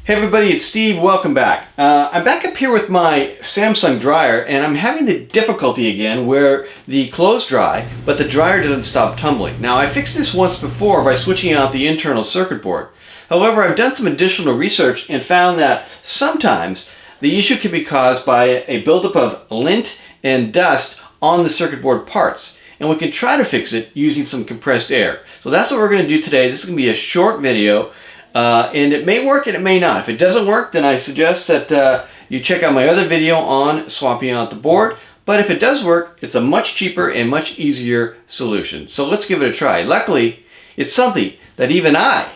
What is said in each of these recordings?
Hey everybody, it's Steve. Welcome back. I'm back up here with my Samsung dryer, and I'm having the difficulty again where the clothes dry, but the dryer doesn't stop tumbling. Now, I fixed this once before by switching out the internal circuit board. However, I've done some additional research and found that sometimes the issue can be caused by a buildup of lint and dust on the circuit board parts. And we can try to fix it using some compressed air. So that's what we're going to do today. This is going to be a short video. And it may work and it may not. If it doesn't work, then I suggest that you check out my other video on swapping out the board. But if it does work, it's a much cheaper and much easier solution. So let's give it a try. Luckily, it's something that even I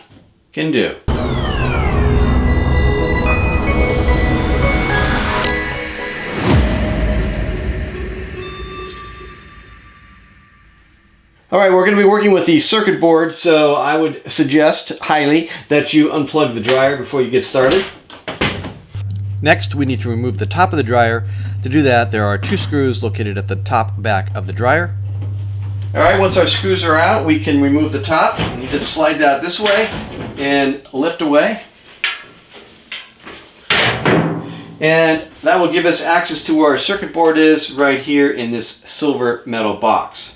can do. Alright, we're going to be working with the circuit board, so I would suggest highly that you unplug the dryer before you get started. Next, we need to remove the top of the dryer. To do that, there are two screws located at the top back of the dryer. Alright, once our screws are out, we can remove the top. You just slide that this way and lift away. And that will give us access to where our circuit board is right here in this silver metal box.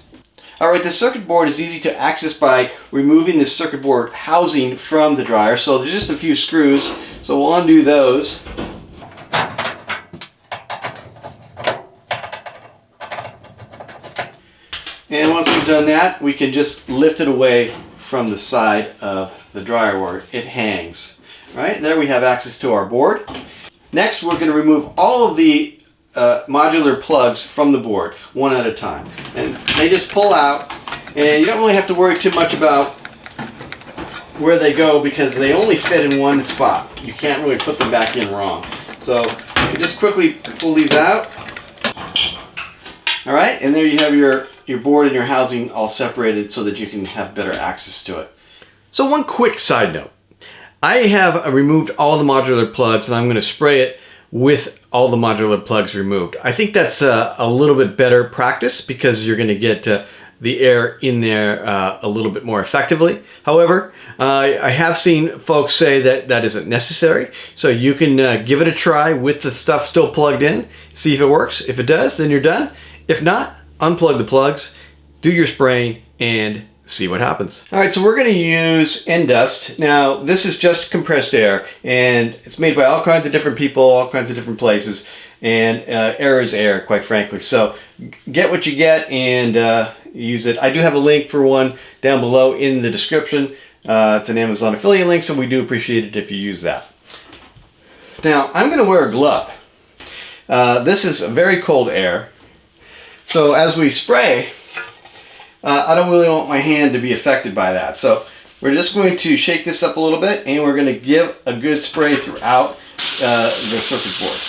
Alright, the circuit board is easy to access by removing the circuit board housing from the dryer. So there's just a few screws, so we'll undo those. And once we've done that, we can just lift it away from the side of the dryer where it hangs. Right, there we have access to our board. Next, we're going to remove all of the modular plugs from the board one at a time, and they just pull out, and you don't really have to worry too much about where they go because they only fit in one spot. You can't really put them back in wrong. So you just quickly pull these out. All right, and there you have your board and your housing all separated so that you can have better access to it. So one quick side note, I have removed all the modular plugs and I'm going to spray it with all the modular plugs removed. I think that's a little bit better practice because you're going to get the air in there a little bit more effectively. However, I have seen folks say that that isn't necessary. So you can give it a try with the stuff still plugged in, see if it works. If it does, then you're done. If not, unplug the plugs, do your spraying, and see what happens. All right, so we're going to use N-Dust. Now, this is just compressed air, and it's made by all kinds of different people, all kinds of different places, and air is air, quite frankly. So get what you get and use it. I do have a link for one down below in the description. It's an Amazon affiliate link, so we do appreciate it if you use that. Now, I'm going to wear a glove. This is very cold air. So as we spray, I don't really want my hand to be affected by that. So we're just going to shake this up a little bit and we're going to give a good spray throughout the circuit board.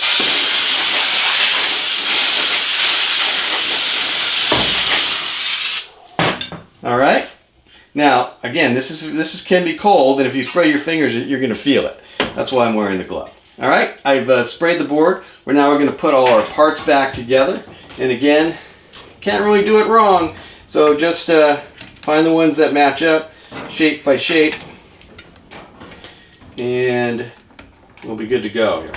All right. Now, again, this can be cold, and if you spray your fingers, you're going to feel it. That's why I'm wearing the glove. All right. I've sprayed the board. We're going to put all our parts back together. And again, can't really do it wrong. So just find the ones that match up, shape by shape, and we'll be good to go here.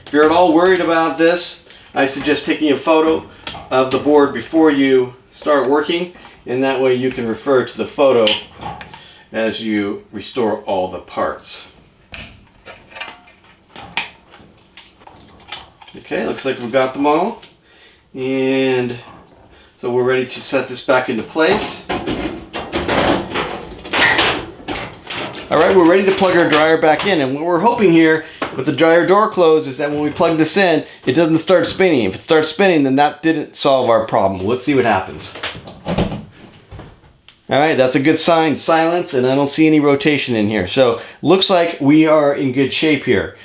If you're at all worried about this, I suggest taking a photo of the board before you start working, and that way you can refer to the photo as you restore all the parts. Okay, looks like we've got them all. And so we're ready to set this back into place. All right, we're ready to plug our dryer back in. And what we're hoping here with the dryer door closed is that when we plug this in, it doesn't start spinning. If it starts spinning, then that didn't solve our problem. Let's see what happens. All right, that's a good sign. Silence, and I don't see any rotation in here. So looks like we are in good shape here.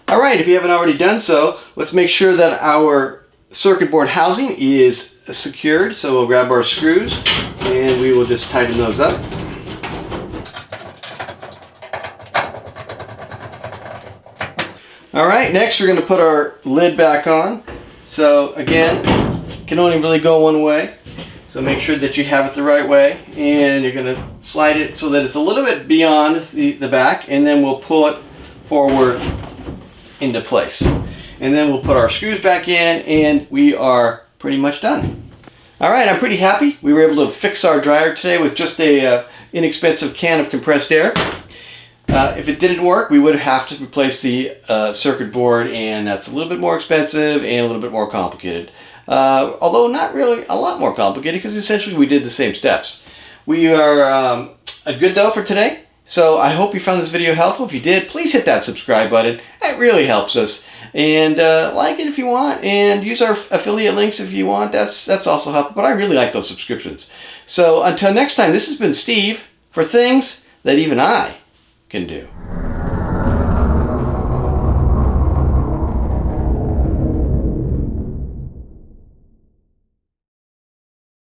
All right, if you haven't already done so, let's make sure that our circuit board housing is secured. So we'll grab our screws and we will just tighten those up. All right, next we're going to put our lid back on. So again, can only really go one way. So So make sure that you have it the right way, and you're going to slide it so that it's a little bit beyond the back, and then we'll pull it forward into place. And then we'll put our screws back in, and we are pretty much done. All right, I'm pretty happy. We were able to fix our dryer today with just a inexpensive can of compressed air. If it didn't work, we would have to replace the circuit board, and that's a little bit more expensive and a little bit more complicated. Although not really a lot more complicated, because essentially we did the same steps. We are good though for today. So I hope you found this video helpful. If you did, please hit that subscribe button. It really helps us. And like it if you want, and use our affiliate links if you want. That's also helpful. But I really like those subscriptions. So until next time, this has been Steve for Things That Even I Can Do.